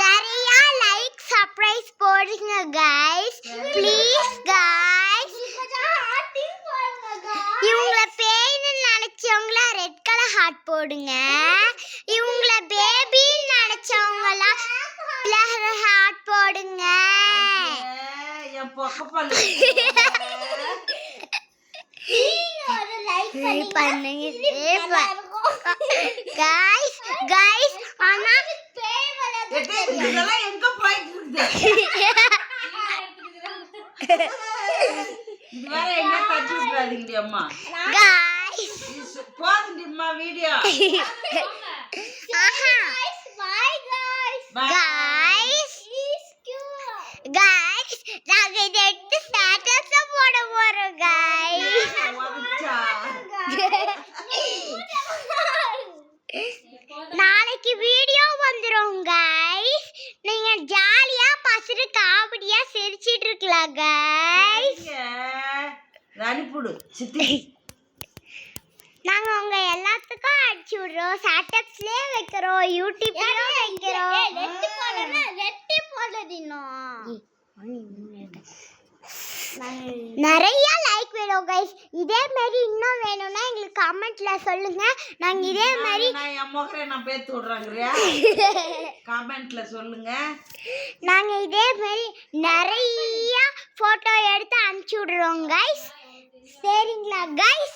நிறைய like surprise போடுங்க guys please guys இவங்கள பேய்னு நினைச்சவங்கள ரெட் கலர் ஹார்ட் போடுங்க இவங்கள பேபின்னு நினைச்சவங்கள பிளாக் ஹார்ட் போடுங்க என் பொக்கப்பல்ல ஒரு லைக் பண்ணுங்க गाइस ஆனா பேய் வளர்ந்து இதெல்லாம் எங்க போயிட்டு இருக்கு இது வேற என்ன கட்டி விட்டுறாதீங்க அம்மா गाइस போதும்மா வீடியோ ஆஹா गाइस गाइस நாங்க நெட் ஸ்டேட்டஸ் போட போறோம் गाइस நாளைக்கு வீடியோ வந்துரும் गाइस நீங்க ஜாலியா பசங்க காமெடியா சிரிச்சிட்டு இருக்கலாம் गाइस ராணிப்புடு சித்தி நாங்க உங்க எல்லாத்துக்கும் அடிச்சு விடுறோம் ஸ்டேட்டஸ்லயே வைக்கிறோம் யூடியூப்லயே வைக்கிறோம் ரெட்டி போடுறதினோ நிறைய லைக் வேணும் गाइस இதே மாதிரி இன்னும் வேணும்னா எங்களுக்கு கமெண்ட்ல சொல்லுங்க நாங்க இதே மாதிரி என் முகரை நான் பேத்து விடுறேங்கறியா கமெண்ட்ல சொல்லுங்க நாங்க இதே மாதிரி நிறைய போட்டோ எடுத்து அனுப்பிச்சு விடுறோம் गाइस சரிங்களா गाइस